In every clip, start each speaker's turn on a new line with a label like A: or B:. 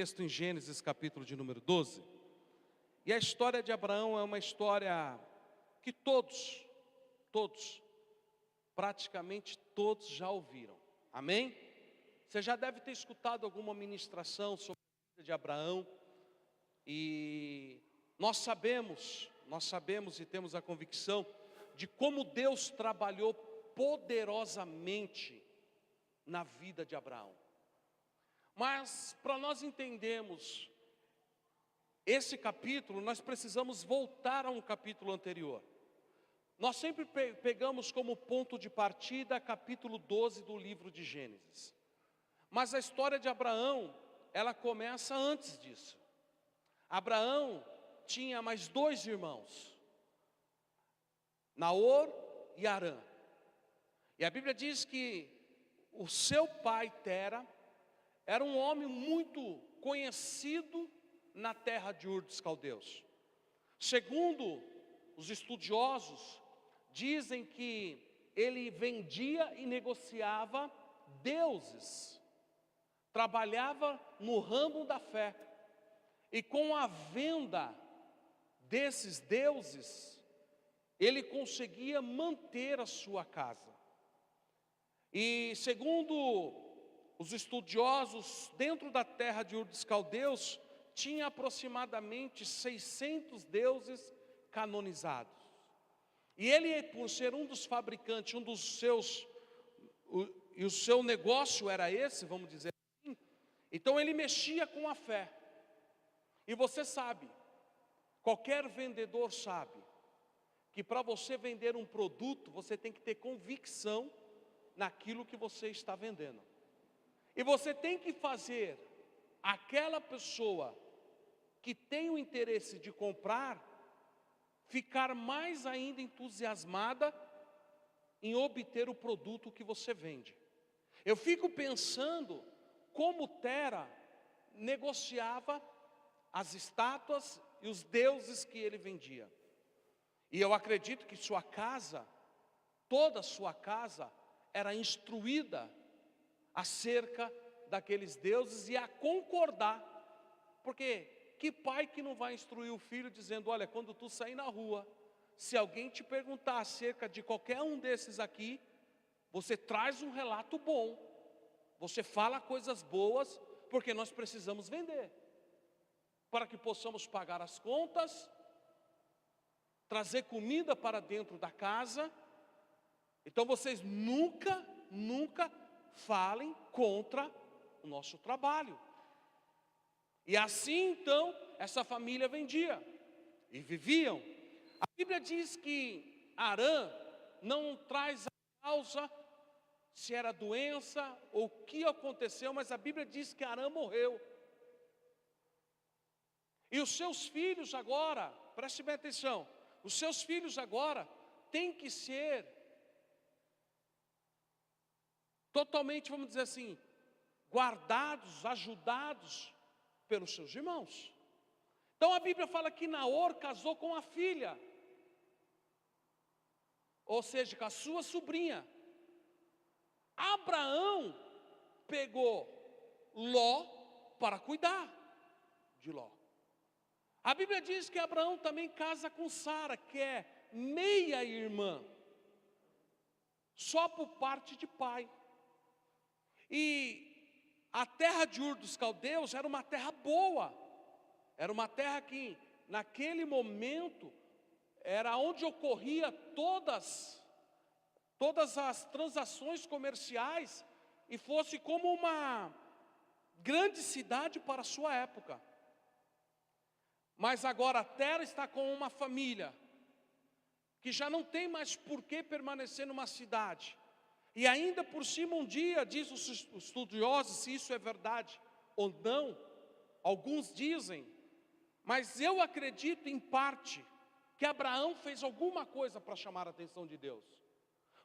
A: texto em Gênesis capítulo de número 12. E a história de Abraão é uma história que todos, praticamente todos já ouviram. Amém? Você já deve ter escutado alguma ministração sobre a vida de Abraão. E nós sabemos e temos a convicção de como Deus trabalhou poderosamente na vida de Abraão. Mas para nós entendermos esse capítulo, nós precisamos voltar a um capítulo anterior. Nós sempre pegamos como ponto de partida capítulo 12 do livro de Gênesis. Mas a história de Abraão, ela começa antes disso. Abraão tinha mais 2 irmãos, Naor e Harã. E a Bíblia diz que o seu pai Tera era um homem muito conhecido na terra de Ur dos Caldeus. Segundo os estudiosos, dizem que ele vendia e negociava deuses, trabalhava no ramo da fé. E com a venda desses deuses, ele conseguia manter a sua casa. E segundo os estudiosos, dentro da terra de Ur dos Caldeus, tinha aproximadamente 600 deuses canonizados. E ele, por ser um dos fabricantes, e o seu negócio era esse, vamos dizer assim, então ele mexia com a fé. E você sabe, qualquer vendedor sabe, que para você vender um produto, você tem que ter convicção naquilo que você está vendendo. E você tem que fazer aquela pessoa que tem o interesse de comprar, ficar mais ainda entusiasmada em obter o produto que você vende. Eu fico pensando como Tera negociava as estátuas e os deuses que ele vendia. E eu acredito que sua casa, toda a sua casa, era instruída acerca daqueles deuses e a concordar. Porque que pai que não vai instruir o filho dizendo, olha, quando tu sair na rua, se alguém te perguntar acerca de qualquer um desses aqui, você traz um relato bom, você fala coisas boas, porque nós precisamos vender, para que possamos pagar as contas, trazer comida para dentro da casa. Então vocês nunca falem contra o nosso trabalho. E assim então, essa família vendia e viviam. A Bíblia diz que Harã não traz a causa, se era doença ou o que aconteceu, mas a Bíblia diz que Harã morreu. E os seus filhos agora, preste bem atenção, os seus filhos agora têm que ser totalmente, vamos dizer assim, guardados, ajudados pelos seus irmãos. Então a Bíblia fala que Naor casou com a filha, ou seja, com a sua sobrinha. Abraão pegou Ló para cuidar de Ló. A Bíblia diz que Abraão também casa com Sara, que é meia-irmã, só por parte de pai. E a terra de Ur dos Caldeus era uma terra boa, era uma terra que naquele momento era onde ocorria todas as transações comerciais, e fosse como uma grande cidade para a sua época. Mas agora Tera está com uma família que já não tem mais por que permanecer numa cidade. E ainda por cima um dia, diz os estudiosos, se isso é verdade ou não, alguns dizem, mas eu acredito em parte, que Abraão fez alguma coisa para chamar a atenção de Deus.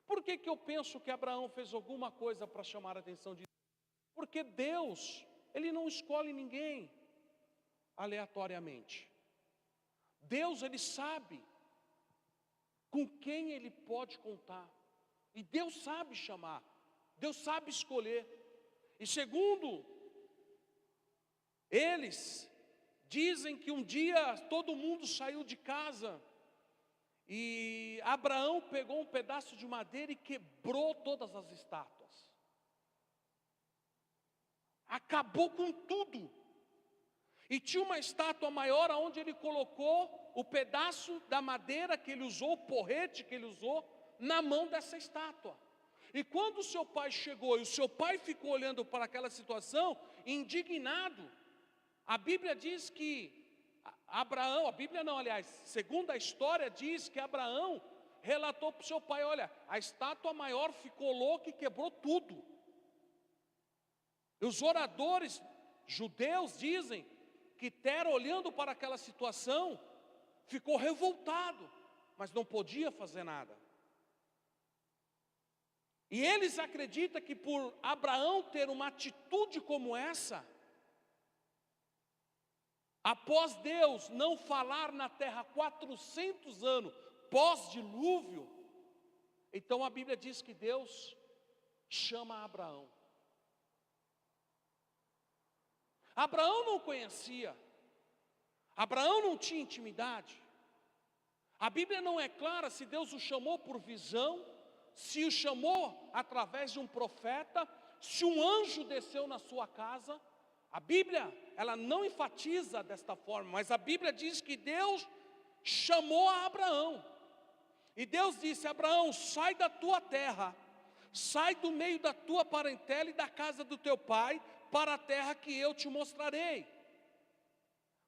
A: Por que eu penso que Abraão fez alguma coisa para chamar a atenção de Deus? Porque Deus, Ele não escolhe ninguém aleatoriamente. Deus, Ele sabe com quem Ele pode contar. E Deus sabe chamar, Deus sabe escolher. E segundo Eles dizem que um dia todo mundo saiu de casa e Abraão pegou um pedaço de madeira e quebrou todas as estátuas. Acabou com tudo. E tinha uma estátua maior onde ele colocou o pedaço da madeira que ele usou, o porrete que ele usou, na mão dessa estátua. E quando o seu pai chegou e o seu pai ficou olhando para aquela situação, indignado, a Bíblia diz que Abraão, a Bíblia não, aliás, segundo a história, diz que Abraão relatou para o seu pai: olha, a estátua maior ficou louca e quebrou tudo. E os oradores judeus dizem que Tera, olhando para aquela situação, ficou revoltado, mas não podia fazer nada. E eles acreditam que por Abraão ter uma atitude como essa, após Deus não falar na terra 400 anos pós-dilúvio, então a Bíblia diz que Deus chama Abraão. Abraão não conhecia, Abraão não tinha intimidade. A Bíblia não é clara se Deus o chamou por visão, se o chamou através de um profeta, se um anjo desceu na sua casa. A Bíblia, ela não enfatiza desta forma, mas a Bíblia diz que Deus chamou a Abraão. E Deus disse: Abraão, sai da tua terra, sai do meio da tua parentela e da casa do teu pai, para a terra que eu te mostrarei.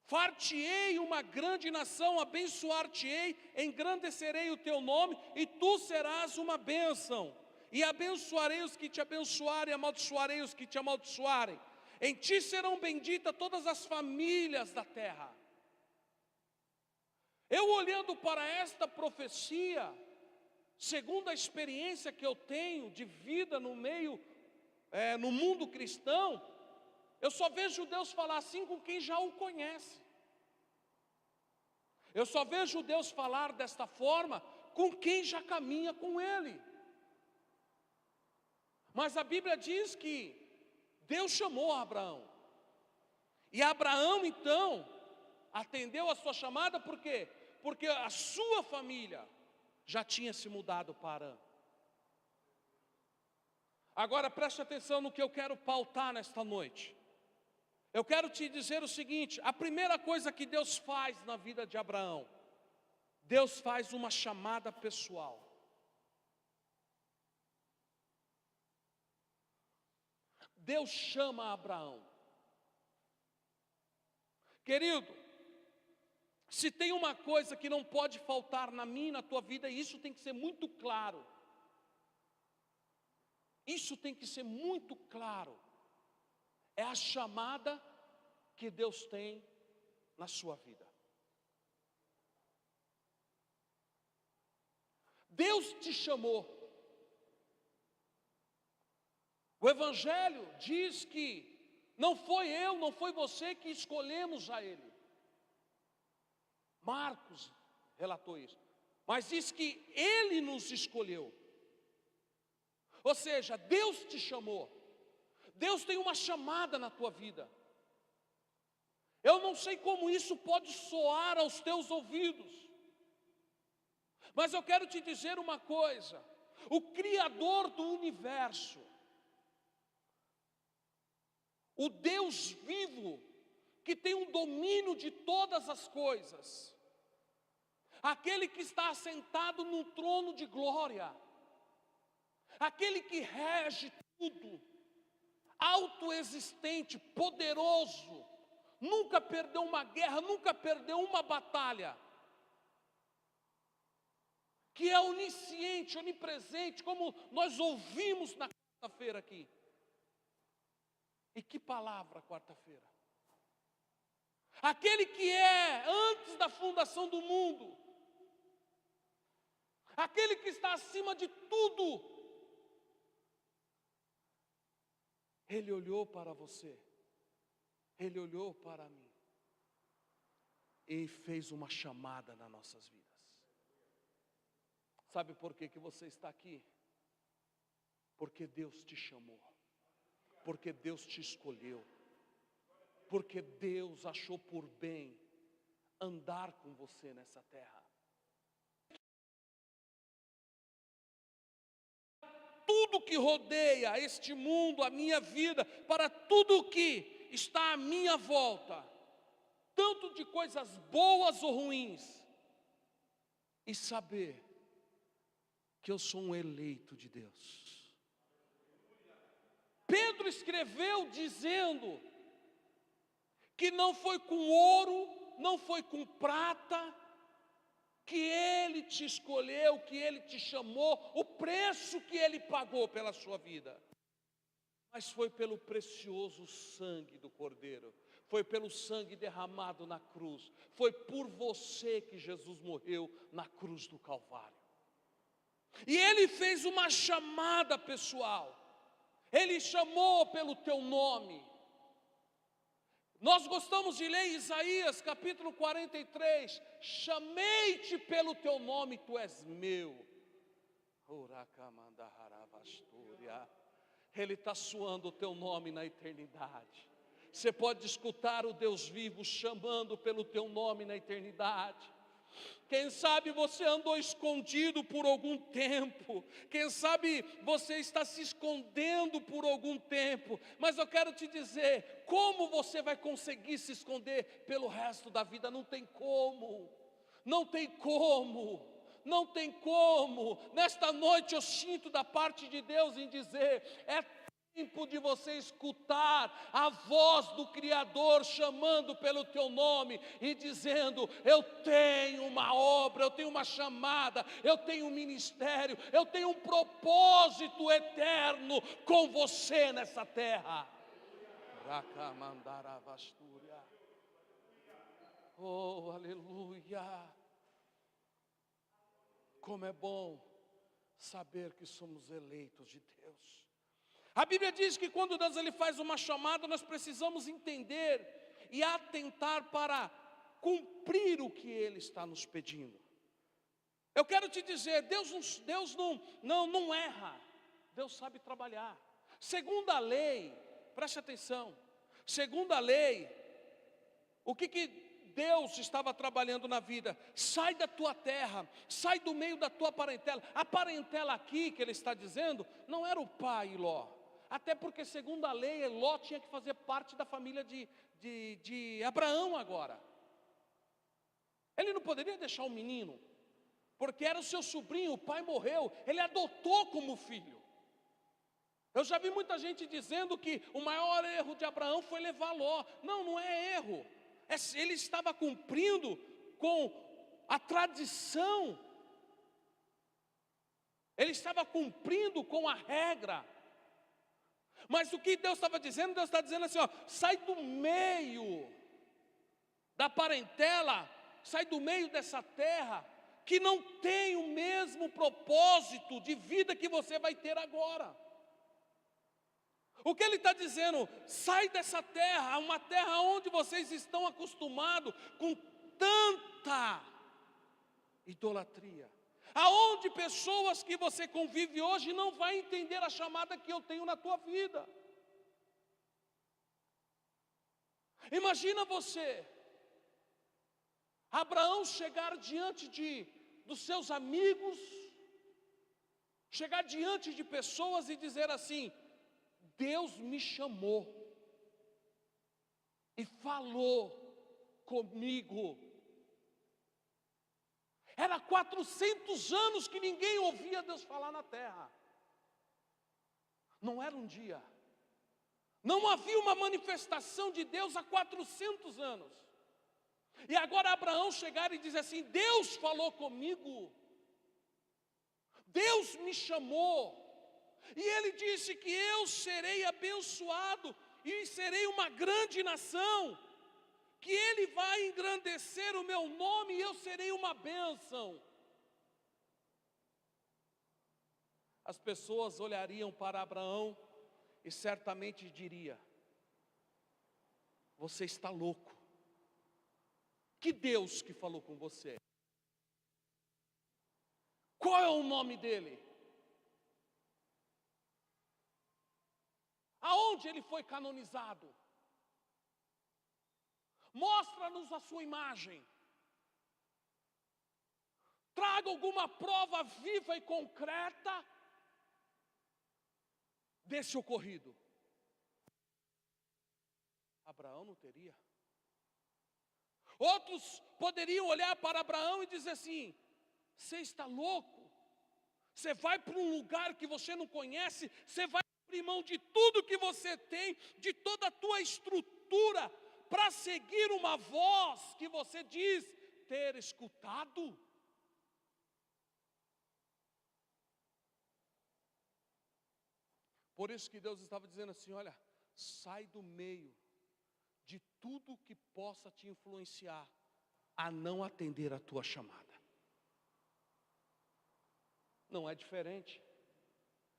A: Far-te-ei uma grande nação, abençoar-te-ei, engrandecerei o teu nome, e tu serás uma bênção. E abençoarei os que te abençoarem, amaldiçoarei os que te amaldiçoarem. Em ti serão benditas todas as famílias da terra. Eu, olhando para esta profecia, segundo a experiência que eu tenho de vida no meio, no mundo cristão, eu só vejo Deus falar assim com quem já o conhece. Eu só vejo Deus falar desta forma com quem já caminha com Ele. Mas a Bíblia diz que Deus chamou Abraão. E Abraão então atendeu a sua chamada, por quê? Porque a sua família já tinha se mudado para Harã. Agora preste atenção no que eu quero pautar nesta noite. Eu quero te dizer o seguinte: a primeira coisa que Deus faz na vida de Abraão, Deus faz uma chamada pessoal. Deus chama Abraão. Querido, se tem uma coisa que não pode faltar na minha e na tua vida, e isso tem que ser muito claro. Isso tem que ser muito claro. É a chamada que Deus tem na sua vida. Deus te chamou. O Evangelho diz que não foi eu, não foi você que escolhemos a Ele. Marcos relatou isso. Mas diz que Ele nos escolheu. Ou seja, Deus te chamou. Deus tem uma chamada na tua vida. Eu não sei como isso pode soar aos teus ouvidos, mas eu quero te dizer uma coisa: o Criador do universo, o Deus vivo, que tem um domínio de todas as coisas, aquele que está assentado no trono de glória, aquele que rege tudo, autoexistente, poderoso, nunca perdeu uma guerra, nunca perdeu uma batalha, que é onisciente, onipresente, como nós ouvimos na quarta-feira aqui. E que palavra, quarta-feira? Aquele que é antes da fundação do mundo, aquele que está acima de tudo. Ele olhou para você, Ele olhou para mim, e fez uma chamada nas nossas vidas. Sabe por que você está aqui? Porque Deus te chamou, porque Deus te escolheu. porque Deus achou por bem andar com você nessa terra. Tudo que rodeia este mundo, a minha vida, para tudo que está à minha volta, tanto de coisas boas ou ruins, e saber que eu sou um eleito de Deus. Pedro escreveu dizendo que não foi com ouro, não foi com prata, que Ele te escolheu, que Ele te chamou, o preço que Ele pagou pela sua vida, mas foi pelo precioso sangue do Cordeiro, foi pelo sangue derramado na cruz, foi por você que Jesus morreu na cruz do Calvário. E Ele fez uma chamada pessoal, Ele chamou pelo teu nome. Nós gostamos de ler Isaías capítulo 43, chamei-te pelo teu nome, tu és meu. Ele está suando o teu nome na eternidade. Você pode escutar o Deus vivo chamando pelo teu nome na eternidade. Quem sabe você andou escondido por algum tempo, quem sabe você está se escondendo por algum tempo, mas eu quero te dizer, como você vai conseguir se esconder pelo resto da vida? Não tem como, não tem como, não tem como. Nesta noite eu sinto da parte de Deus em dizer, é tempo de você escutar a voz do Criador chamando pelo teu nome e dizendo, eu tenho uma obra, eu tenho uma chamada, eu tenho um ministério, eu tenho um propósito eterno com você nessa terra. Oh, aleluia. Como é bom saber que somos eleitos de Deus. A Bíblia diz que quando Deus ele faz uma chamada, nós precisamos entender e atentar para cumprir o que Ele está nos pedindo. Eu quero te dizer, Deus não erra, Deus sabe trabalhar. Segundo a lei, preste atenção, segundo a lei, o que Deus estava trabalhando na vida? Sai da tua terra, sai do meio da tua parentela. A parentela aqui que Ele está dizendo, não era o pai Ló. Até porque segundo a lei, Ló tinha que fazer parte da família de Abraão agora. Ele não poderia deixar o menino, porque era o seu sobrinho, o pai morreu, ele adotou como filho. Eu já vi muita gente dizendo que o maior erro de Abraão foi levar Ló. Não, não é erro. Ele estava cumprindo com a tradição. Ele estava cumprindo com a regra. Mas o que Deus estava dizendo? Deus está dizendo assim, ó, sai do meio da parentela, sai do meio dessa terra, que não tem o mesmo propósito de vida que você vai ter agora. O que Ele está dizendo? Sai dessa terra, uma terra onde vocês estão acostumados com tanta idolatria. Aonde pessoas que você convive hoje não vai entender a chamada que eu tenho na tua vida. Imagina você, Abraão chegar diante dos seus amigos, chegar diante de pessoas e dizer assim, Deus me chamou e falou comigo. Era 400 anos que ninguém ouvia Deus falar na terra. Não era um dia. Não havia uma manifestação de Deus há 400 anos. E agora Abraão chegar e dizer assim, Deus falou comigo. Deus me chamou. E Ele disse que eu serei abençoado e serei uma grande nação. Que Ele vai engrandecer o meu nome e eu serei uma bênção. As pessoas olhariam para Abraão e certamente diria, você está louco. Que Deus que falou com você? Qual é o nome dele? Aonde ele foi canonizado? mostra-nos a sua imagem. Traga alguma prova viva e concreta desse ocorrido. Abraão não teria. Outros poderiam olhar para Abraão e dizer assim: você está louco? Você vai para um lugar que você não conhece, você vai abrir mão de tudo que você tem, de toda a tua estrutura, para seguir uma voz que você diz ter escutado? Por isso que Deus estava dizendo assim: olha, sai do meio de tudo que possa te influenciar a não atender a tua chamada. Não é diferente.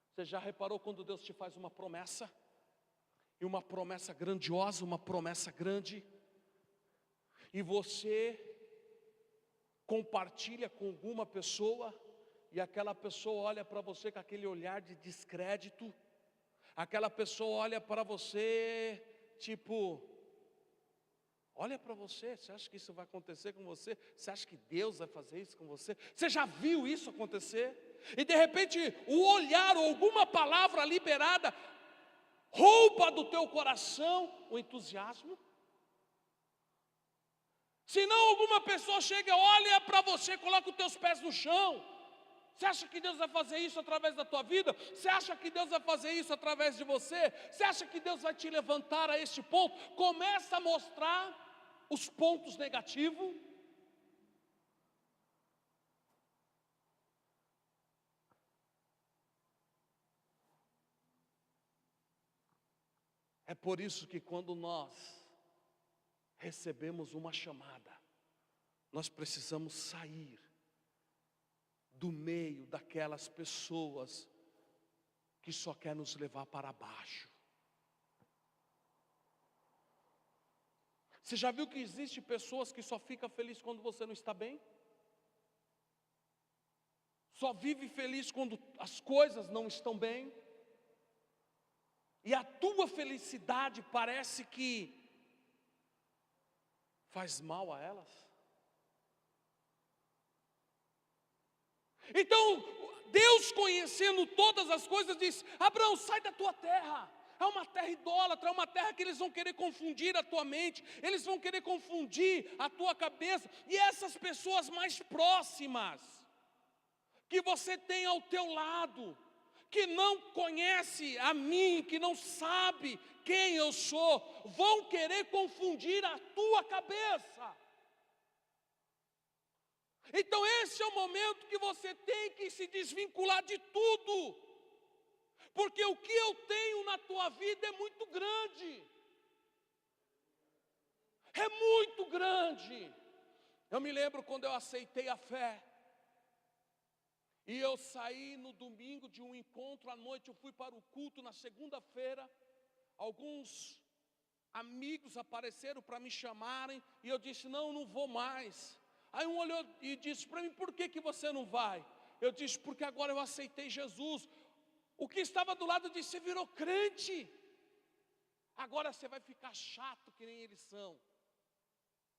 A: Você já reparou quando Deus te faz uma promessa? E uma promessa grandiosa, uma promessa grande, e você compartilha com alguma pessoa, e aquela pessoa olha para você com aquele olhar de descrédito, aquela pessoa olha para você, tipo, olha para você, você acha que isso vai acontecer com você? Você acha que Deus vai fazer isso com você? Você já viu isso acontecer? E de repente o olhar ou alguma palavra liberada rouba do teu coração o entusiasmo. Se não, alguma pessoa chega, olha para você, coloca os teus pés no chão. Você acha que Deus vai fazer isso através da tua vida? Você acha que Deus vai fazer isso através de você? Você acha que Deus vai te levantar a este ponto? Começa a mostrar os pontos negativos. É por isso que quando nós recebemos uma chamada, nós precisamos sair do meio daquelas pessoas que só quer nos levar para baixo. Você já viu que existe pessoas que só ficam felizes quando você não está bem? Só vive feliz quando as coisas não estão bem? E a tua felicidade parece que faz mal a elas? Então, Deus, conhecendo todas as coisas, diz: Abraão, sai da tua terra. É uma terra idólatra, é uma terra que eles vão querer confundir a tua mente, eles vão querer confundir a tua cabeça. E essas pessoas mais próximas, que você tem ao teu lado, que não conhece a mim, que não sabe quem eu sou, vão querer confundir a tua cabeça. Então esse é o momento que você tem que se desvincular de tudo, porque o que eu tenho na tua vida é muito grande. É muito grande. Eu me lembro quando eu aceitei a fé, e eu saí no domingo de um encontro à noite, eu fui para o culto na segunda-feira. Alguns amigos apareceram para me chamarem, e eu disse: não vou mais. Aí um olhou e disse para mim: por que você não vai? Eu disse: porque agora eu aceitei Jesus. O que estava do lado disse: você virou crente, agora você vai ficar chato que nem eles são,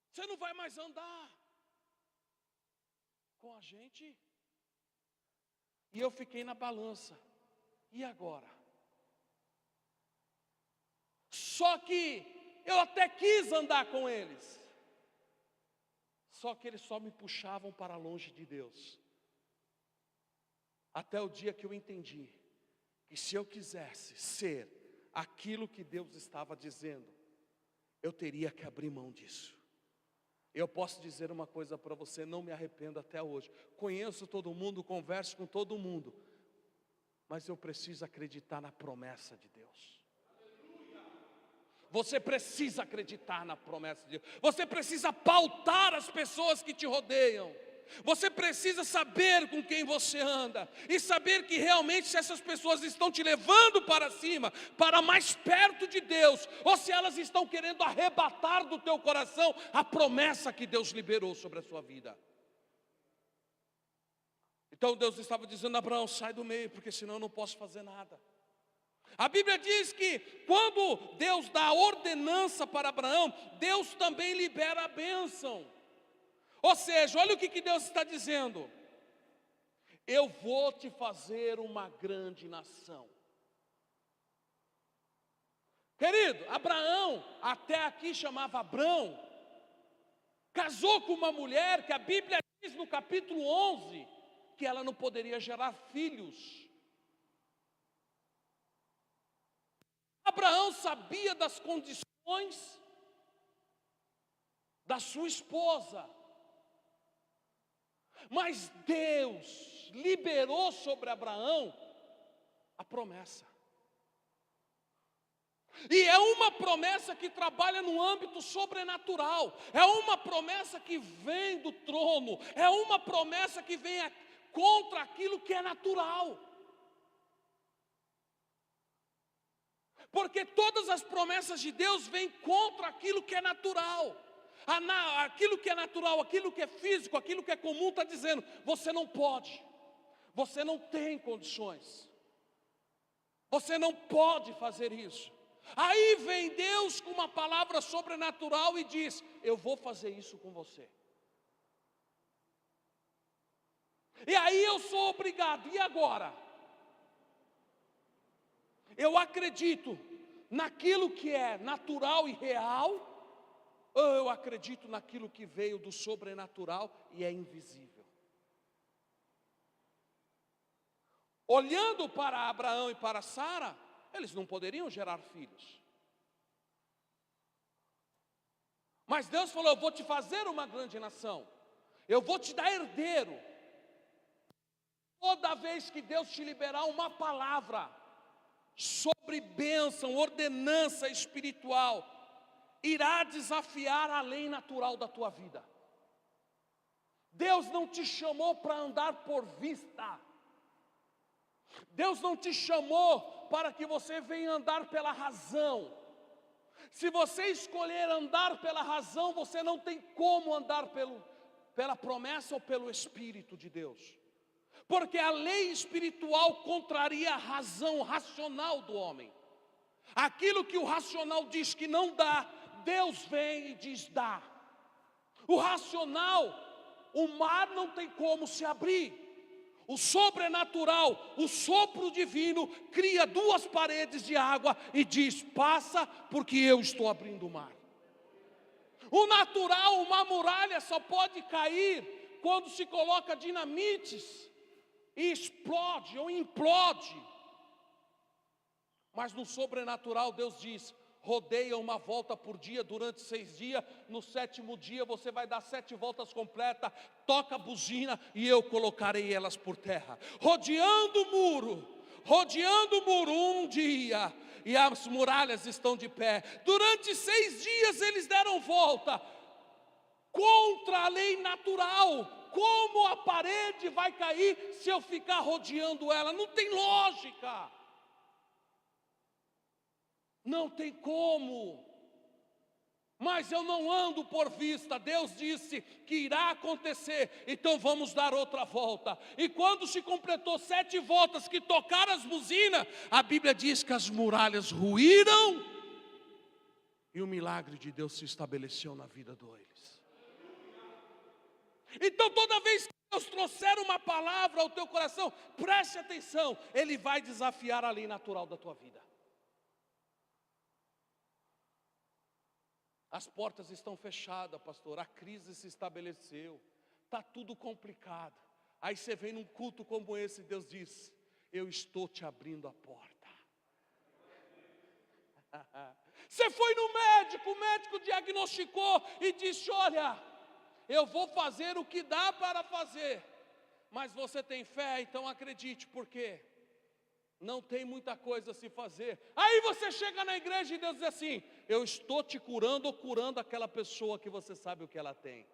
A: você não vai mais andar com a gente. E eu fiquei na balança, e agora? Só que eu até quis andar com eles, só que eles só me puxavam para longe de Deus. Até o dia que eu entendi que se eu quisesse ser aquilo que Deus estava dizendo, eu teria que abrir mão disso. Eu posso dizer uma coisa para você, não me arrependo até hoje. Conheço todo mundo, converso com todo mundo, mas eu preciso acreditar na promessa de Deus. Você precisa acreditar na promessa de Deus. Você precisa pautar as pessoas que te rodeiam. Você precisa saber com quem você anda, e saber que realmente se essas pessoas estão te levando para cima, para mais perto de Deus, ou se elas estão querendo arrebatar do teu coração a promessa que Deus liberou sobre a sua vida. Então Deus estava dizendo: Abraão, sai do meio, porque senão eu não posso fazer nada. A Bíblia diz que quando Deus dá a ordenança para Abraão, Deus também libera a bênção. Ou seja, olha o que Deus está dizendo: eu vou te fazer uma grande nação. Querido, Abraão, até aqui chamava Abrão, casou com uma mulher que a Bíblia diz no capítulo 11, que ela não poderia gerar filhos. Abraão sabia das condições da sua esposa, mas Deus liberou sobre Abraão a promessa. E é uma promessa que trabalha no âmbito sobrenatural, é uma promessa que vem do trono, é uma promessa que vem contra aquilo que é natural. Porque todas as promessas de Deus vêm contra aquilo que é natural. Aquilo que é natural, aquilo que é físico, aquilo que é comum, está dizendo: você não pode, você não tem condições, você não pode fazer isso. Aí vem Deus com uma palavra sobrenatural e diz: eu vou fazer isso com você. E aí eu sou obrigado, e agora? Eu acredito naquilo que é natural e real, ou eu acredito naquilo que veio do sobrenatural e é invisível? Olhando para Abraão e para Sara, eles não poderiam gerar filhos. Mas Deus falou: eu vou te fazer uma grande nação, eu vou te dar herdeiro. Toda vez que Deus te liberar uma palavra sobre bênção, ordenança espiritual, irá desafiar a lei natural da tua vida. Deus não te chamou para andar por vista. Deus não te chamou para que você venha andar pela razão. Se você escolher andar pela razão, você não tem como andar pela promessa ou pelo Espírito de Deus. Porque a lei espiritual contraria a razão racional do homem. Aquilo que o racional diz que não dá, Deus vem e diz dá. O racional, o mar não tem como se abrir. O sobrenatural, o sopro divino, cria duas paredes de água e diz: passa, porque eu estou abrindo o mar. O natural, uma muralha só pode cair quando se coloca dinamites e explode ou implode. Mas no sobrenatural Deus diz: rodeia uma volta por dia durante 6 dias. No 7º dia você vai dar 7 voltas completas. Toca a buzina e eu colocarei elas por terra. Rodeando o muro um dia, e as muralhas estão de pé. Durante 6 dias eles deram volta contra a lei natural. Como a parede vai cair se eu ficar rodeando ela? Não tem lógica. Não tem como. Mas eu não ando por vista. Deus disse que irá acontecer, então vamos dar outra volta. E quando se completou 7 voltas que tocaram as buzinas, a Bíblia diz que as muralhas ruíram e o milagre de Deus se estabeleceu na vida deles. Então toda vez que Deus trouxer uma palavra ao teu coração, preste atenção, Ele vai desafiar a lei natural da tua vida. As portas estão fechadas, pastor, a crise se estabeleceu, está tudo complicado. Aí você vem num culto como esse, Deus diz: eu estou te abrindo a porta. Você foi no médico, o médico diagnosticou e disse: olha, eu vou fazer o que dá para fazer. Mas você tem fé, então acredite, porque não tem muita coisa a se fazer. Aí você chega na igreja e Deus diz assim: eu estou te curando ou curando aquela pessoa que você sabe o que ela tem.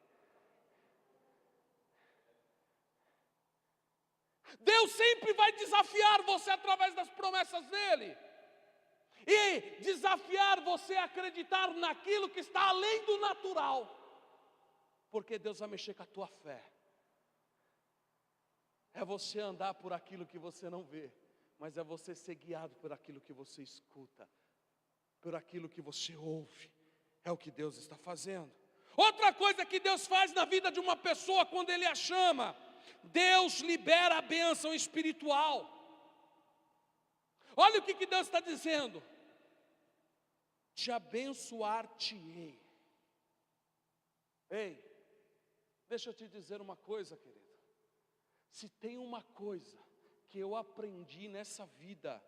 A: Deus sempre vai desafiar você através das promessas dEle. E desafiar você a acreditar naquilo que está além do natural. Porque Deus vai mexer com a tua fé. É você andar por aquilo que você não vê. mas é você ser guiado por aquilo que você escuta, por aquilo que você ouve. É o que Deus está fazendo. Outra coisa que Deus faz na vida de uma pessoa quando Ele a chama, Deus libera a bênção espiritual. Olha o que Deus está dizendo: te abençoar-te-ei. Ei, deixa eu te dizer uma coisa, querido. Se tem uma coisa que eu aprendi nessa vida,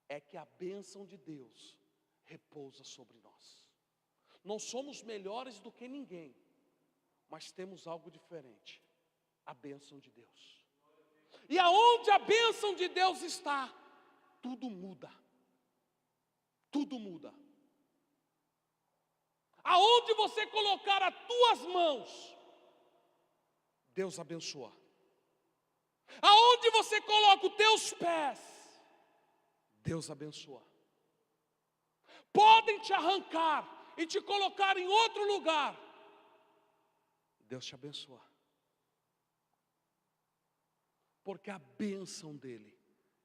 A: é que a bênção de Deus repousa sobre nós. Não somos melhores do que ninguém, mas temos algo diferente: a bênção de Deus. E aonde a bênção de Deus está, tudo muda. Tudo muda. Aonde você colocar as tuas mãos, Deus abençoa. Aonde você coloca os teus pés, Deus abençoa. Podem te arrancar e te colocar em outro lugar, Deus te abençoa. Porque a bênção dele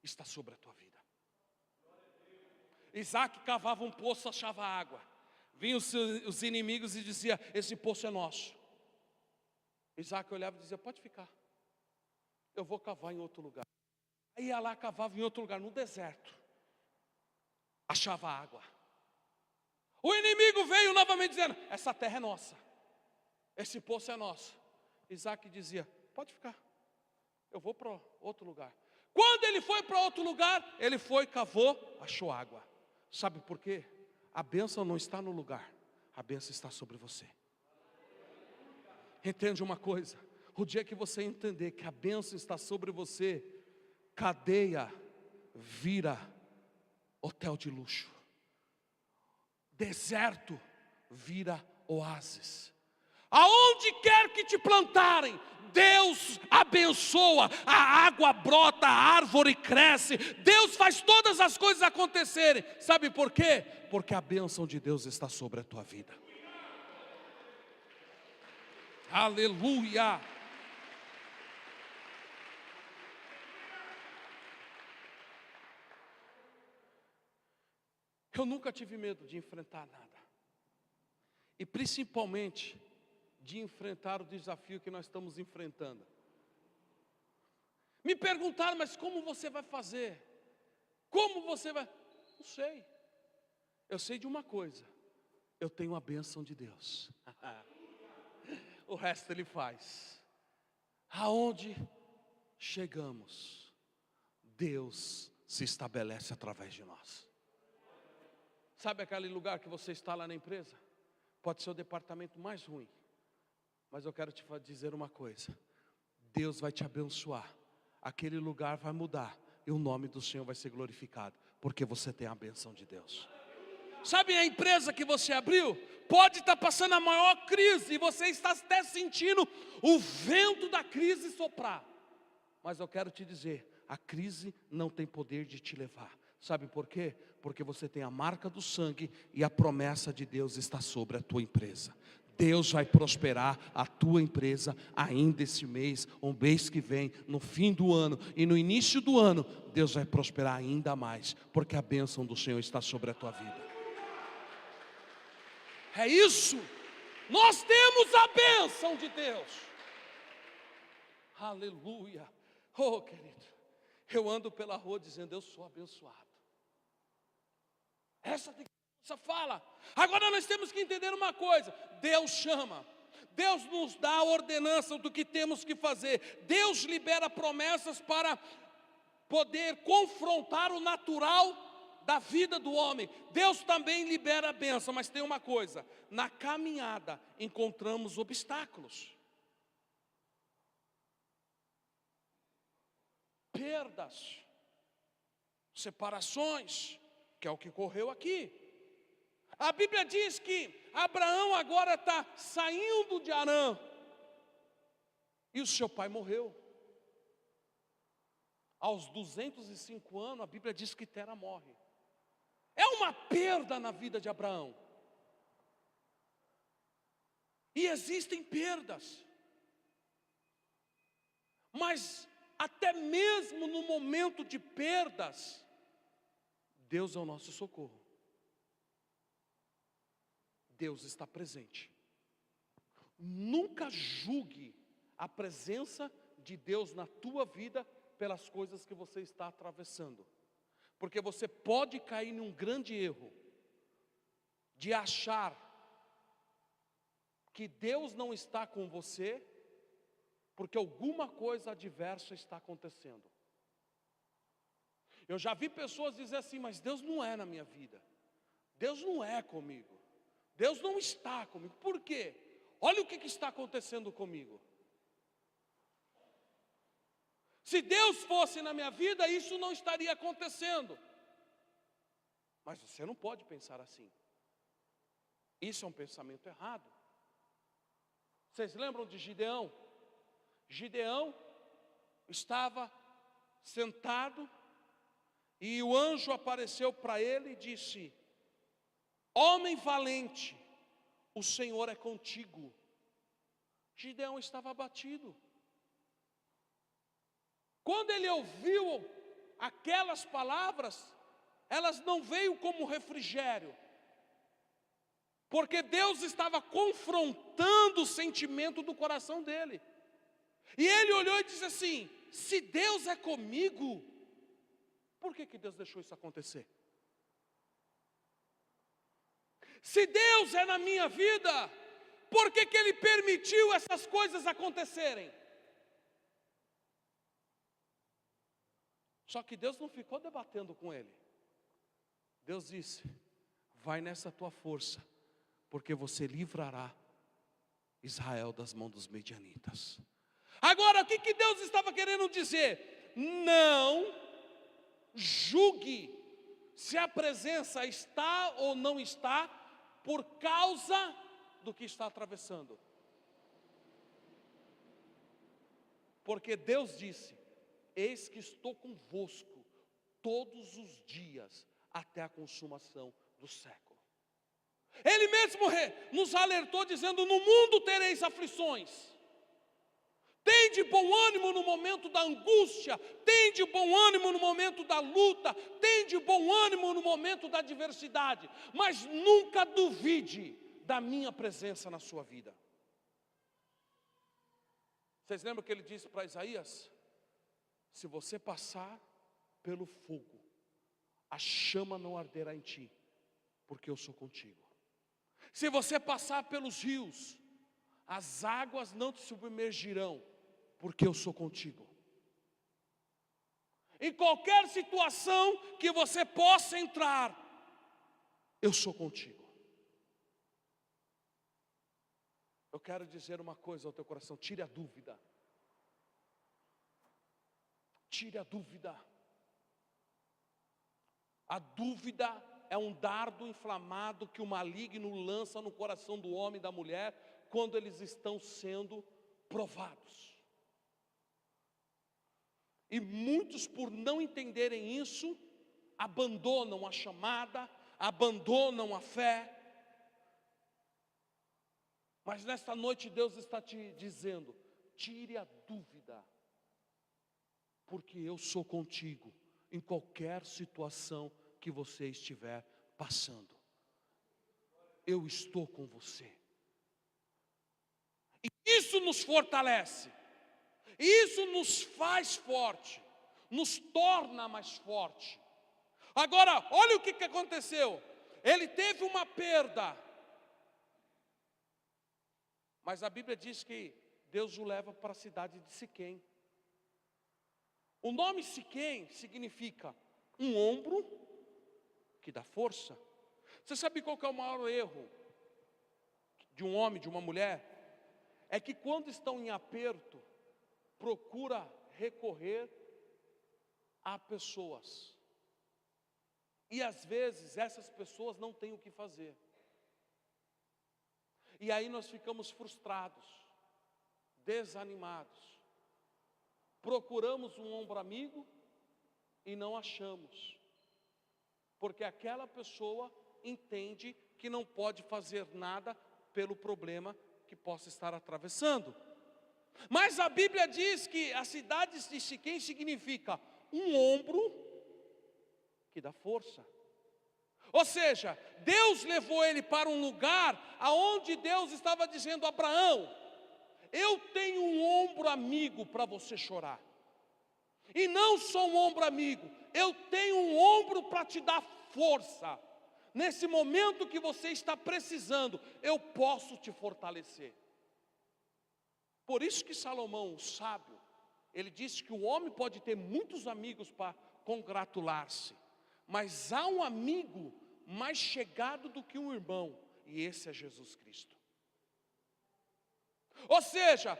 A: está sobre a tua vida. Isaac cavava um poço, achava água. Vinham os inimigos e dizia: esse poço é nosso. Isaac olhava e dizia: pode ficar, eu vou cavar em outro lugar. Aí ia lá, cavava em outro lugar, no deserto, achava água. O inimigo veio novamente dizendo: essa terra é nossa, esse poço é nosso. Isaac dizia: pode ficar, eu vou para outro lugar. Quando ele foi para outro lugar, ele foi, cavou, achou água. Sabe por quê? A bênção não está no lugar, a bênção está sobre você. Entende uma coisa: o dia que você entender que a bênção está sobre você, cadeia vira hotel de luxo, deserto vira oásis. Aonde quer que te plantarem, Deus abençoa, a água brota, a árvore cresce, Deus faz todas as coisas acontecerem. Sabe por quê? Porque a bênção de Deus está sobre a tua vida. Aleluia! Eu nunca tive medo de enfrentar nada, e principalmente de enfrentar o desafio que nós estamos enfrentando. Me perguntaram: mas como você vai fazer? Como você vai? Não sei. Eu sei de uma coisa: eu tenho a bênção de Deus. O resto Ele faz. Aonde chegamos, Deus se estabelece através de nós. Sabe aquele lugar que você está lá na empresa? Pode ser o departamento mais ruim, mas eu quero te dizer uma coisa: Deus vai te abençoar. Aquele lugar vai mudar e o nome do Senhor vai ser glorificado, porque você tem a bênção de Deus. Sabe a empresa que você abriu? Pode estar passando a maior crise e você está até sentindo o vento da crise soprar. Mas eu quero te dizer, a crise não tem poder de te levar. Sabe por quê? Porque você tem a marca do sangue e a promessa de Deus está sobre a tua empresa. Deus vai prosperar a tua empresa ainda esse mês, o mês que vem, no fim do ano e no início do ano. Deus vai prosperar ainda mais, porque a bênção do Senhor está sobre a tua vida. É isso, nós temos a bênção de Deus. Aleluia. Oh, querido, eu ando pela rua dizendo: eu sou abençoado. Essa fala. Agora nós temos que entender uma coisa: Deus chama, Deus nos dá a ordenança do que temos que fazer, Deus libera promessas para poder confrontar o natural da vida do homem. Deus também libera a bênção, mas tem uma coisa: na caminhada encontramos obstáculos, perdas, separações, que é o que ocorreu aqui. A Bíblia diz que Abraão agora está saindo de Harã, e o seu pai morreu. Aos 205 anos, a Bíblia diz que Tera morre. É uma perda na vida de Abraão. E existem perdas, mas até mesmo no momento de perdas, Deus é o nosso socorro. Deus está presente. Nunca julgue a presença de Deus na tua vida pelas coisas que você está atravessando. Porque você pode cair num grande erro de achar que Deus não está com você porque alguma coisa adversa está acontecendo. Eu já vi pessoas dizer assim, mas Deus não é na minha vida. Deus não é comigo. Deus não está comigo. Por quê? Olha o que está acontecendo comigo. Se Deus fosse na minha vida, isso não estaria acontecendo. Mas você não pode pensar assim. Isso é um pensamento errado. Vocês lembram de Gideão? Gideão estava sentado e o anjo apareceu para ele e disse: homem valente, o Senhor é contigo. Gideão estava abatido. Quando ele ouviu aquelas palavras, elas não veio como refrigério, porque Deus estava confrontando o sentimento do coração dele. E ele olhou e disse assim: se Deus é comigo, por que Deus deixou isso acontecer? Se Deus é na minha vida, por que Ele permitiu essas coisas acontecerem? Só que Deus não ficou debatendo com ele. Deus disse: vai nessa tua força, porque você livrará Israel das mãos dos medianitas. Agora, o que Deus estava querendo dizer? Não julgue se a presença está ou não está por causa do que está atravessando. Porque Deus disse: eis que estou convosco todos os dias até a consumação do século. Ele mesmo nos alertou dizendo: no mundo tereis aflições. Tende bom ânimo no momento da angústia, tende bom ânimo no momento da luta, tende bom ânimo no momento da adversidade, mas nunca duvide da minha presença na sua vida. Vocês lembram que ele disse para Isaías: se você passar pelo fogo, a chama não arderá em ti, porque eu sou contigo. Se você passar pelos rios, as águas não te submergirão, porque eu sou contigo. Em qualquer situação que você possa entrar, eu sou contigo. Eu quero dizer uma coisa ao teu coração: tire a dúvida. Tire a dúvida. A dúvida é um dardo inflamado que o maligno lança no coração do homem e da mulher quando eles estão sendo provados. E muitos, por não entenderem isso, abandonam a chamada, abandonam a fé. Mas nesta noite Deus está te dizendo: tire a dúvida, porque eu sou contigo em qualquer situação que você estiver passando. Eu estou com você. E isso nos fortalece. Isso nos faz forte, nos torna mais forte. Agora, olha o que aconteceu. Ele teve uma perda, mas a Bíblia diz que Deus o leva para a cidade de Siquém. O nome Siquém significa um ombro que dá força. Você sabe qual que é o maior erro de um homem, de uma mulher? É que quando estão em aperto, procura recorrer a pessoas. E às vezes essas pessoas não têm o que fazer. E aí nós ficamos frustrados, desanimados. Procuramos um ombro amigo e não achamos. Porque aquela pessoa entende que não pode fazer nada pelo problema que possa estar atravessando. Mas a Bíblia diz que a cidade de Siquém significa um ombro que dá força. Ou seja, Deus levou ele para um lugar aonde Deus estava dizendo: Abraão, eu tenho um ombro amigo para você chorar. E não só um ombro amigo, eu tenho um ombro para te dar força. Nesse momento que você está precisando, eu posso te fortalecer. Por isso que Salomão, o sábio, ele disse que o homem pode ter muitos amigos para congratular-se, mas há um amigo mais chegado do que um irmão, e esse é Jesus Cristo. Ou seja,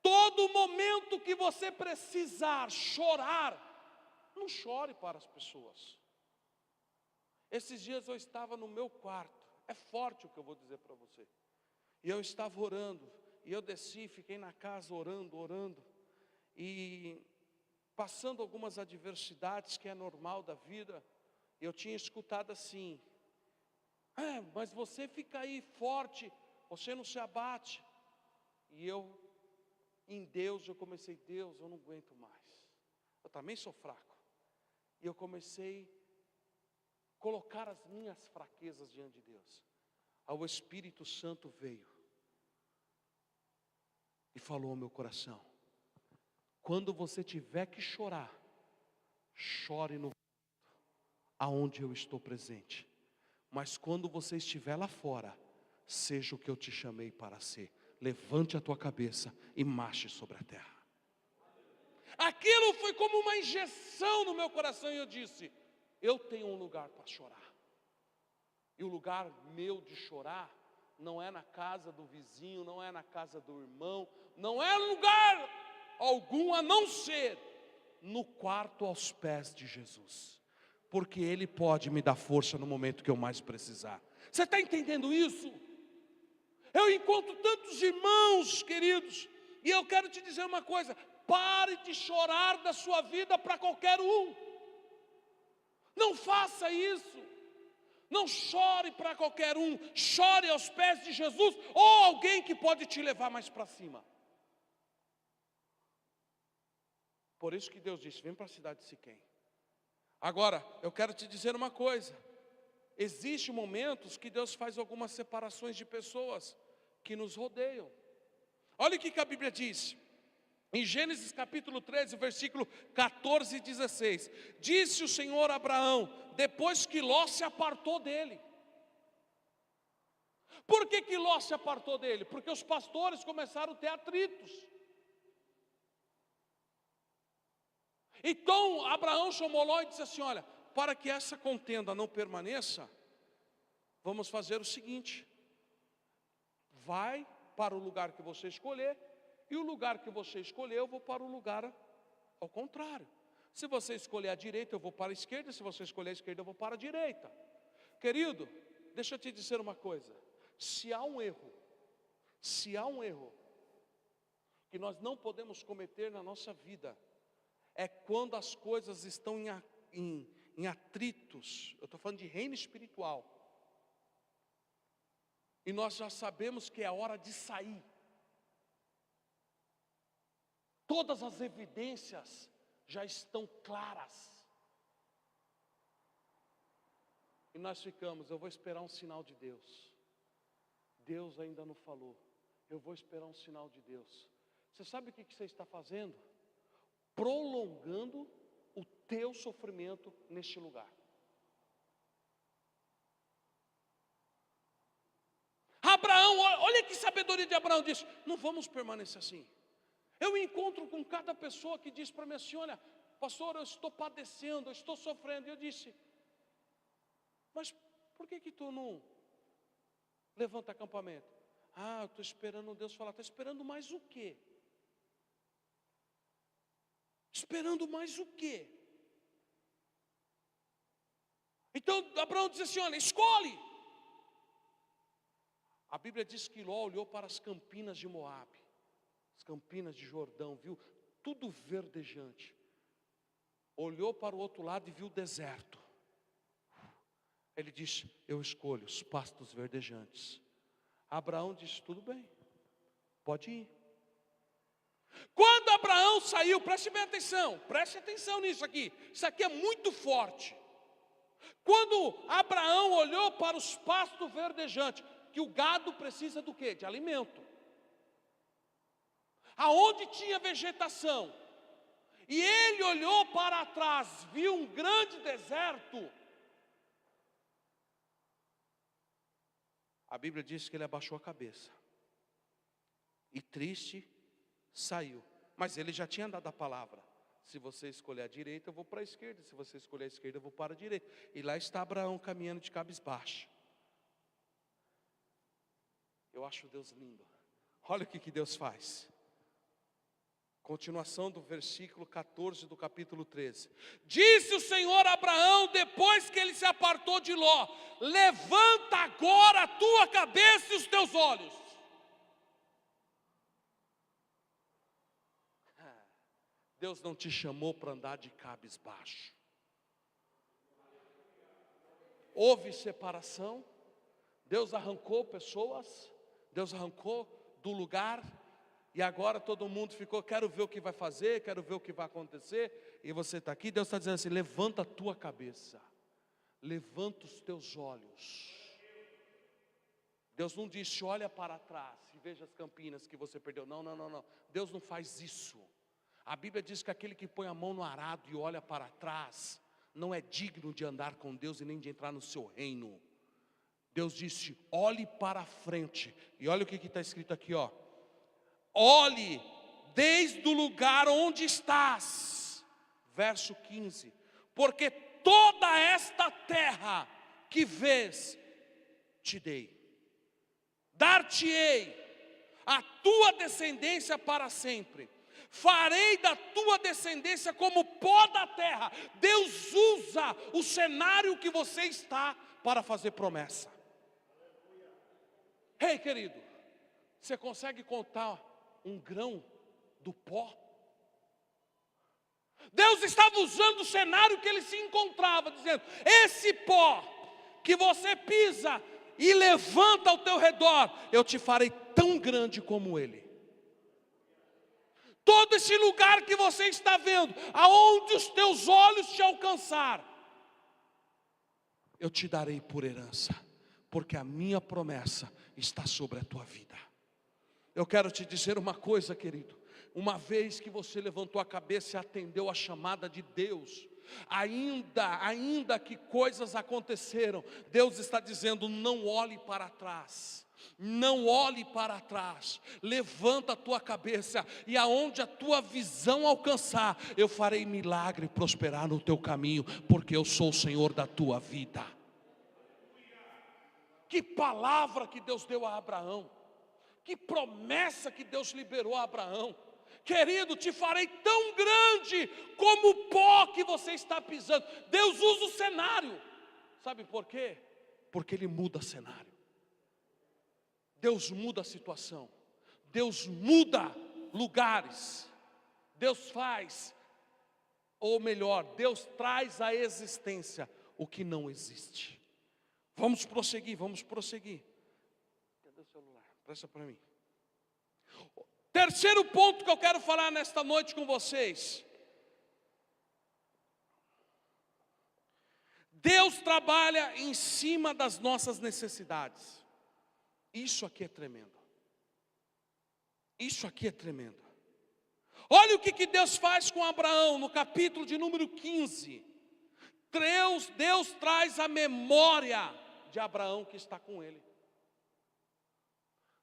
A: todo momento que você precisar chorar, não chore para as pessoas. Esses dias eu estava no meu quarto, é forte o que eu vou dizer para você, e eu estava orando, e eu desci, fiquei na casa orando, e passando algumas adversidades que é normal da vida, eu tinha escutado assim: mas você fica aí forte, você não se abate. E eu, em Deus, eu comecei: Deus, eu não aguento mais, eu também sou fraco. E eu comecei a colocar as minhas fraquezas diante de Deus. Aí o Espírito Santo veio e falou ao meu coração: quando você tiver que chorar, chore no aonde eu estou presente. Mas quando você estiver lá fora, seja o que eu te chamei para ser. Levante a tua cabeça e marche sobre a terra. Aquilo foi como uma injeção no meu coração, e eu disse: eu tenho um lugar para chorar. E o lugar meu de chorar não é na casa do vizinho, não é na casa do irmão, não é lugar algum a não ser no quarto aos pés de Jesus, porque Ele pode me dar força no momento que eu mais precisar. Você está entendendo isso? Eu encontro tantos irmãos queridos, e eu quero te dizer uma coisa: pare de chorar da sua vida para qualquer um. Não faça isso. Não chore para qualquer um, chore aos pés de Jesus, ou alguém que pode te levar mais para cima. Por isso que Deus disse: vem para a cidade de Siquém. Agora, eu quero te dizer uma coisa: existem momentos que Deus faz algumas separações de pessoas que nos rodeiam. Olha o que a Bíblia diz, em Gênesis capítulo 13, versículo 14 e 16. Disse o Senhor a Abraão, depois que Ló se apartou dele. Por que Ló se apartou dele? Porque os pastores começaram a ter atritos. Então Abraão chamou Ló e disse assim: olha, para que essa contenda não permaneça, vamos fazer o seguinte: vai para o lugar que você escolher, e o lugar que você escolher, eu vou para o lugar ao contrário. Se você escolher a direita, eu vou para a esquerda. Se você escolher a esquerda, eu vou para a direita. Querido, deixa eu te dizer uma coisa: se há um erro que nós não podemos cometer na nossa vida, é quando as coisas estão em atritos. Eu estou falando de reino espiritual, e nós já sabemos que é hora de sair. Todas as evidências já estão claras, e nós ficamos: eu vou esperar um sinal de Deus. Deus ainda não falou, eu vou esperar um sinal de Deus. Você sabe o que você está fazendo? Prolongando o teu sofrimento neste lugar. Abraão, olha que sabedoria de Abraão, disse: não vamos permanecer assim. Eu encontro com cada pessoa que diz para mim assim: olha, pastor, eu estou padecendo, eu estou sofrendo. E eu disse: mas por que tu não levanta acampamento? Ah, eu estou esperando Deus falar. Está esperando mais o quê? Esperando mais o quê? Então Abraão diz assim: olha, escolhe. A Bíblia diz que Ló olhou para as campinas de Moabe, as campinas de Jordão, viu tudo verdejante. Olhou para o outro lado e viu o deserto. Ele disse: eu escolho os pastos verdejantes. Abraão disse: tudo bem, pode ir. Quando Abraão saiu, preste atenção nisso aqui. Isso aqui é muito forte. Quando Abraão olhou para os pastos verdejantes, que o gado precisa do quê? De alimento. Aonde tinha vegetação, e ele olhou para trás, viu um grande deserto. A Bíblia diz que ele abaixou a cabeça, e triste saiu. Mas ele já tinha dado a palavra: se você escolher a direita, eu vou para a esquerda; se você escolher a esquerda, eu vou para a direita. E lá está Abraão caminhando de cabisbaixo. Eu acho Deus lindo. Olha o que Deus faz. Continuação do versículo 14 do capítulo 13. Disse o Senhor a Abraão, depois que ele se apartou de Ló: levanta agora a tua cabeça e os teus olhos. Deus não te chamou para andar de cabisbaixo. Houve separação, Deus arrancou pessoas, Deus arrancou do lugar, e agora todo mundo ficou: quero ver o que vai fazer, quero ver o que vai acontecer. E você está aqui, Deus está dizendo assim: levanta a tua cabeça, levanta os teus olhos. Deus não disse: olha para trás e veja as campinas que você perdeu. Não. Deus não faz isso. A Bíblia diz que aquele que põe a mão no arado e olha para trás não é digno de andar com Deus e nem de entrar no seu reino. Deus disse: olhe para a frente. E olha o que está escrito aqui, ó: olhe desde o lugar onde estás. Verso 15: porque toda esta terra que vês te dei, dar-te-ei a tua descendência para sempre. Farei da tua descendência como pó da terra. Deus usa o cenário que você está para fazer promessa. Ei, querido, você consegue contar um grão do pó? Deus estava usando o cenário que ele se encontrava, dizendo: esse pó que você pisa e levanta ao teu redor, eu te farei tão grande como ele. Todo esse lugar que você está vendo, aonde os teus olhos te alcançar, eu te darei por herança, porque a minha promessa está sobre a tua vida. Eu quero te dizer uma coisa, querido: uma vez que você levantou a cabeça e atendeu a chamada de Deus, ainda que coisas aconteceram, Deus está dizendo: não olhe para trás. Não olhe para trás, levanta a tua cabeça, e aonde a tua visão alcançar, eu farei milagre prosperar no teu caminho, porque eu sou o Senhor da tua vida. Que palavra que Deus deu a Abraão, que promessa que Deus liberou a Abraão. Querido, te farei tão grande como o pó que você está pisando. Deus usa o cenário, sabe por quê? Porque Ele muda cenário. Deus muda a situação, Deus muda lugares, Deus faz, ou melhor, Deus traz à existência o que não existe. Vamos prosseguir. Cadê o celular? Presta para mim. Terceiro ponto que eu quero falar nesta noite com vocês: Deus trabalha em cima das nossas necessidades. Isso aqui é tremendo. Isso aqui é tremendo. Olha o que Deus faz com Abraão no capítulo de número 15. Deus traz a memória de Abraão que está com ele.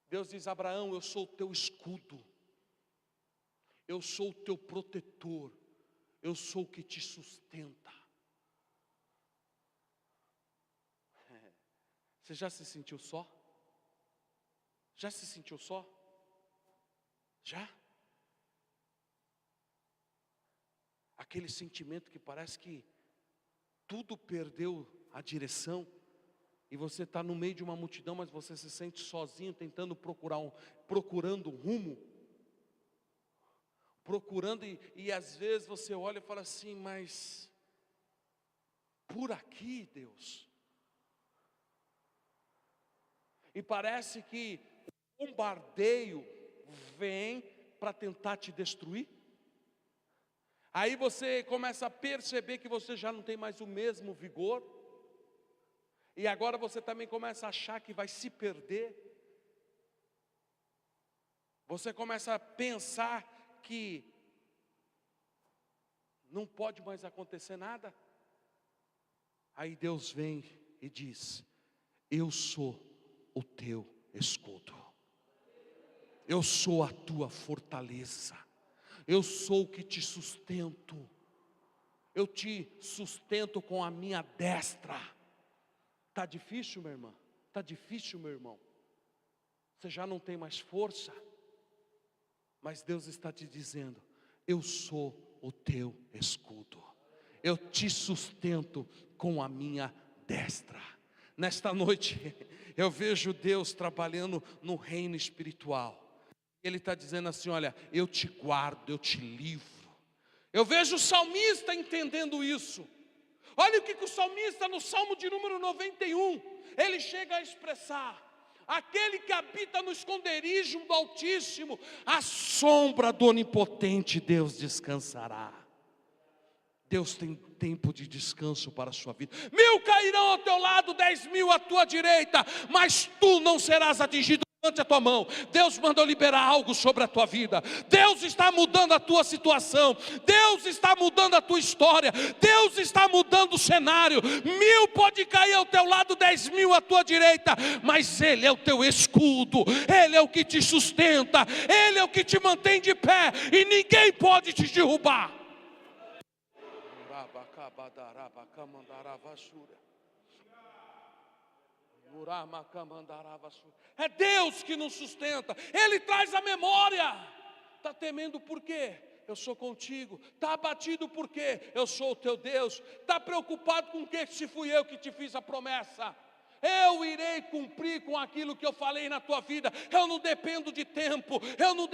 A: Deus diz: Abraão, eu sou o teu escudo, eu sou o teu protetor, eu sou o que te sustenta. Você já se sentiu só? Já se sentiu só? Já? Aquele sentimento que parece que tudo perdeu a direção, e você está no meio de uma multidão, mas você se sente sozinho, tentando procurando um rumo, e às vezes você olha e fala assim: mas por aqui, Deus? E parece que o bombardeio vem para tentar te destruir. Aí você começa a perceber que você já não tem mais o mesmo vigor. E agora você também começa a achar que vai se perder. Você começa a pensar que não pode mais acontecer nada. Aí Deus vem e diz: eu sou o teu escudo. Eu sou a tua fortaleza. Eu sou o que te sustento. Eu te sustento com a minha destra. Está difícil, minha irmã? Está difícil, meu irmão? Você já não tem mais força? Mas Deus está te dizendo: eu sou o teu escudo. Eu te sustento com a minha destra. Nesta noite, eu vejo Deus trabalhando no reino espiritual. Ele está dizendo assim: olha, eu te guardo, eu te livro. Eu vejo o salmista entendendo isso. Olha o que o salmista no Salmo de número 91, ele chega a expressar: aquele que habita no esconderijo do Altíssimo, à sombra do Onipotente Deus descansará. Deus tem tempo de descanso para a sua vida. 1000 cairão ao teu lado, 10.000 à tua direita, mas tu não serás atingido. Levante a tua mão. Deus mandou liberar algo sobre a tua vida. Deus está mudando a tua situação. Deus está mudando a tua história. Deus está mudando o cenário. 1000 pode cair ao teu lado, 10.000 à tua direita, mas Ele é o teu escudo. Ele é o que te sustenta. Ele é o que te mantém de pé, e ninguém pode te derrubar. É Deus que nos sustenta. Ele traz a memória. Está temendo por quê? Eu sou contigo. Está abatido por quê? Eu sou o teu Deus. Está preocupado com o quê? Se fui eu que te fiz a promessa. Eu irei cumprir com aquilo que eu falei na tua vida. Eu não dependo de tempo, eu não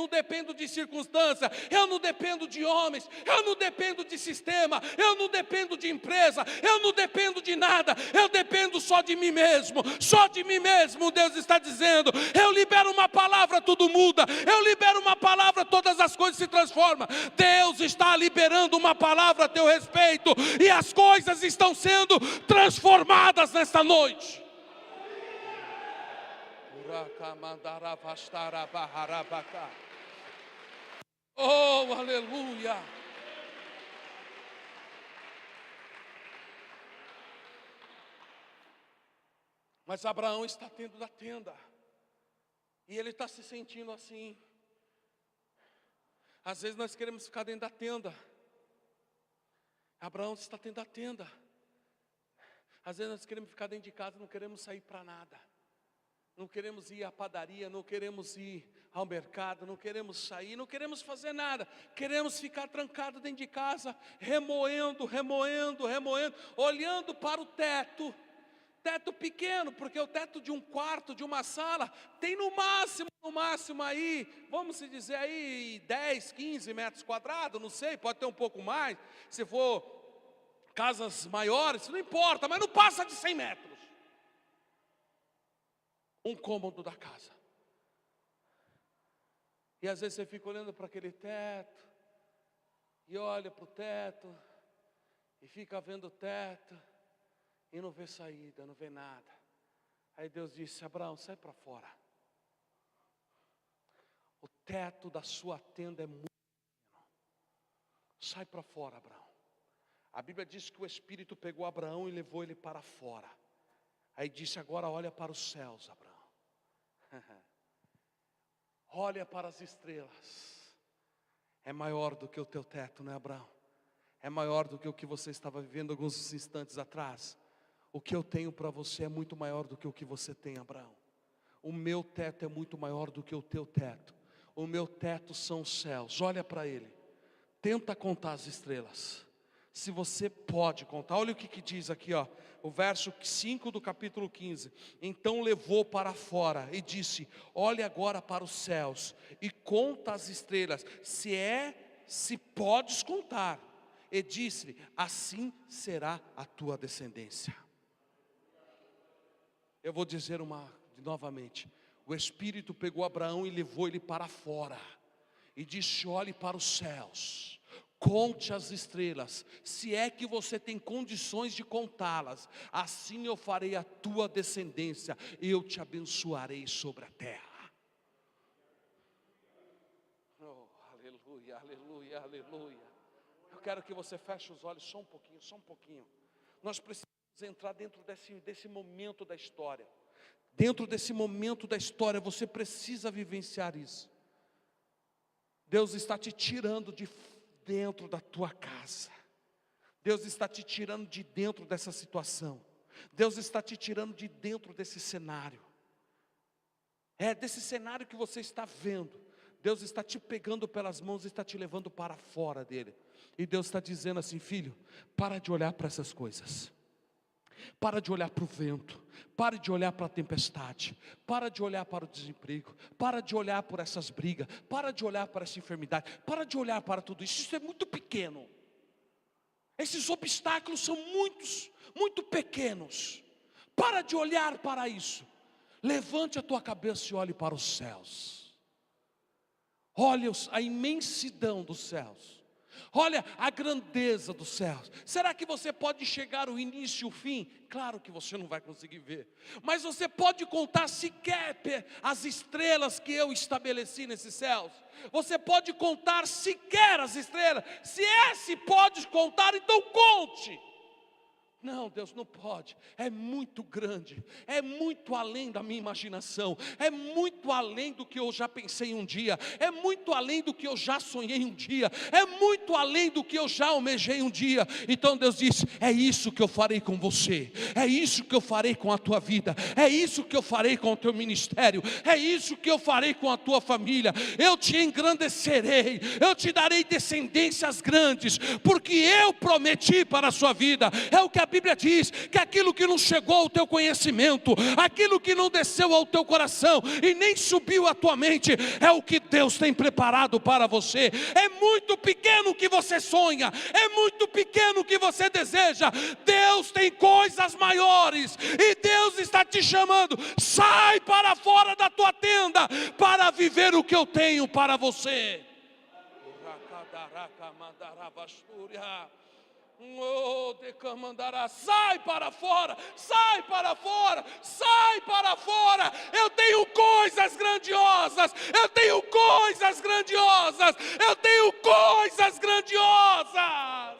A: dependo de circunstância, eu não dependo de homens, eu não dependo de sistema, eu não dependo de empresa, eu não dependo de nada, eu dependo só de mim mesmo. Só de mim mesmo. Deus está dizendo: eu libero uma palavra, tudo muda. Eu libero uma palavra, todas as coisas se transformam. Deus está liberando uma palavra a teu respeito, e as coisas estão sendo transformadas nesta noite. Oh, aleluia. Mas Abraão está dentro da tenda, e ele está se sentindo assim. Às vezes nós queremos ficar dentro da tenda. Abraão está dentro da tenda. Às vezes nós queremos ficar dentro de casa, não queremos sair para nada. Não queremos ir à padaria, não queremos ir ao mercado, não queremos sair, não queremos fazer nada. Queremos ficar trancado dentro de casa, remoendo, olhando para o teto. Teto pequeno, porque o teto de um quarto, de uma sala, tem no máximo aí, vamos dizer aí, 10, 15 metros quadrados, não sei, pode ter um pouco mais. Se for casas maiores, não importa, mas não passa de 100 metros. Um cômodo da casa. E às vezes você fica olhando para aquele teto, e olha para o teto, e fica vendo o teto, e não vê saída, não vê nada. Aí Deus disse: Abraão, sai para fora. O teto da sua tenda é muito pequeno. Sai para fora, Abraão. A Bíblia diz que o Espírito pegou Abraão e levou ele para fora. Aí disse: agora olha para os céus, Abraão. Olha para as estrelas. É maior do que o teu teto, não é, Abraão? É maior do que o que você estava vivendo alguns instantes atrás. O que eu tenho para você é muito maior do que o que você tem, Abraão. O meu teto é muito maior do que o teu teto. O meu teto são os céus. Olha para ele. Tenta contar as estrelas. Se você pode contar, olha o que diz aqui, ó, o verso 5 do capítulo 15. Então levou para fora e disse: olha agora para os céus e conta as estrelas, se podes contar. E disse-lhe: assim será a tua descendência. Eu vou dizer novamente: o Espírito pegou Abraão e levou ele para fora. e disse: olhe para os céus, conte as estrelas, se é que você tem condições de contá-las, assim eu farei a tua descendência, eu te abençoarei sobre a terra. Oh, aleluia, aleluia, aleluia. Eu quero que você feche os olhos só um pouquinho, só um pouquinho. Nós precisamos entrar dentro desse momento da história. Dentro desse momento da história, você precisa vivenciar isso. Deus está te tirando de dentro da tua casa. Deus está te tirando de dentro dessa situação. Deus está te tirando de dentro desse cenário. Desse cenário que você está vendo. Deus está te pegando pelas mãos e está te levando para fora dele. E Deus está dizendo assim: filho, para de olhar para essas coisas. Para de olhar para o vento, para de olhar para a tempestade, para de olhar para o desemprego, para de olhar por essas brigas, para de olhar para essa enfermidade, para de olhar para tudo isso. Isso é muito pequeno. Esses obstáculos são muito pequenos. Para de olhar para isso. Levante a tua cabeça e olhe para os céus. Olha a imensidão dos céus. Olha a grandeza dos céus. Será que você pode enxergar o início e o fim? Claro que você não vai conseguir ver. Mas você pode contar sequer as estrelas que eu estabeleci nesses céus? Você pode contar sequer as estrelas? Se pode contar, então conte. Não, Deus não pode, é muito grande, é muito além da minha imaginação, é muito além do que eu já pensei um dia, é muito além do que eu já sonhei um dia, é muito além do que eu já almejei um dia. Então Deus disse: é isso que eu farei com você, é isso que eu farei com a tua vida, é isso que eu farei com o teu ministério, é isso que eu farei com a tua família. Eu te engrandecerei, eu te darei descendências grandes, porque eu prometi para a sua vida. É o que a Bíblia diz, que aquilo que não chegou ao teu conhecimento, aquilo que não desceu ao teu coração e nem subiu à tua mente, é o que Deus tem preparado para você. É muito pequeno o que você sonha, é muito pequeno o que você deseja. Deus tem coisas maiores e Deus está te chamando: sai para fora da tua tenda para viver o que eu tenho para você. Sai para fora, sai para fora, sai para fora. Eu tenho coisas grandiosas, eu tenho coisas grandiosas, eu tenho coisas grandiosas.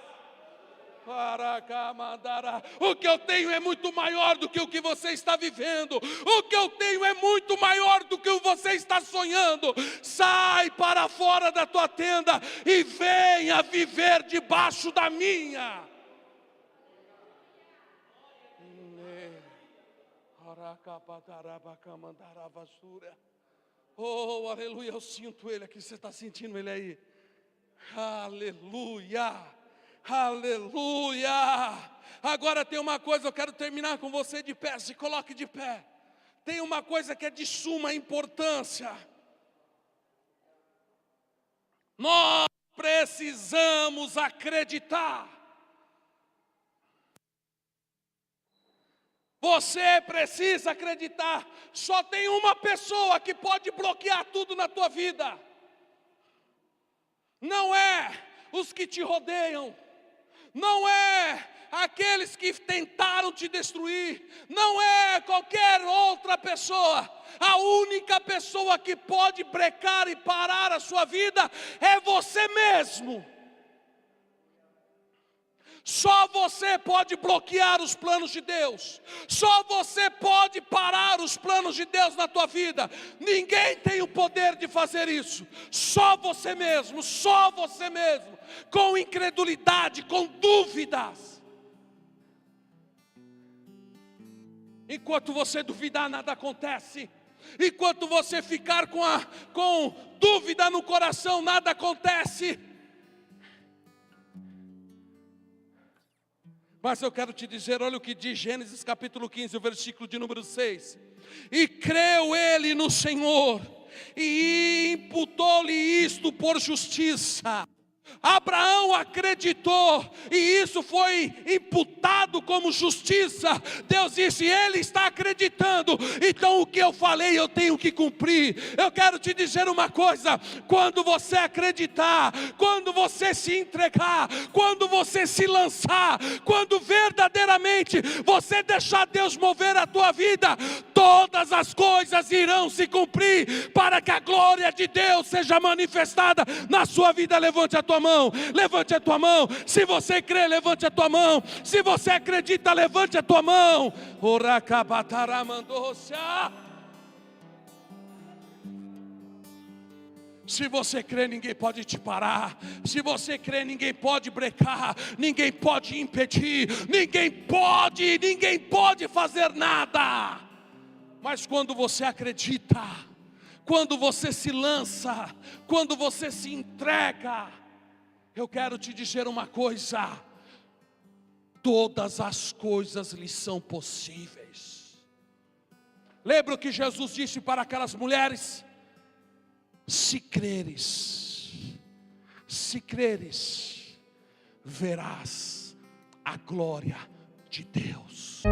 A: O que eu tenho é muito maior do que o que você está vivendo. O que eu tenho é muito maior do que o que você está sonhando. Sai para fora da tua tenda e venha viver debaixo da minha. Oh, aleluia, eu sinto ele aqui. Você está sentindo ele aí? Aleluia. Aleluia. Agora tem uma coisa, eu quero terminar com você de pé. Se coloque de pé. Tem uma coisa que é de suma importância. Nós precisamos acreditar. Você precisa acreditar. Só tem uma pessoa que pode bloquear tudo na tua vida. Não é os que te rodeiam, não é aqueles que tentaram te destruir, não é qualquer outra pessoa. A única pessoa que pode brecar e parar a sua vida é você mesmo. Só você pode bloquear os planos de Deus. Só você pode parar os planos de Deus na tua vida. Ninguém tem o poder de fazer isso. Só você mesmo, só você mesmo. Com incredulidade, com dúvidas. Enquanto você duvidar, nada acontece. Enquanto você ficar com dúvida no coração, nada acontece. Mas eu quero te dizer, olha o que diz Gênesis capítulo 15, o versículo de número 6. E creu ele no Senhor, e imputou-lhe isto por justiça. Abraão acreditou, e isso foi imputado como justiça. Deus disse: ele está acreditando, então o que eu falei eu tenho que cumprir. Eu quero te dizer uma coisa: quando você acreditar, quando você se entregar, quando você se lançar, quando verdadeiramente você deixar Deus mover a tua vida, todas as coisas irão se cumprir, para que a glória de Deus seja manifestada na sua vida. Levante a tua mão. Levante a tua mão. Se você crê, levante a tua mão. Se você acredita, levante a tua mão. Se você crê, ninguém pode te parar. Se você crê, ninguém pode brecar, ninguém pode impedir, ninguém pode fazer nada. Mas quando você acredita, quando você se lança, quando você se entrega, eu quero te dizer uma coisa: todas as coisas lhe são possíveis. Lembra o que Jesus disse para aquelas mulheres? Se creres, verás a glória de Deus.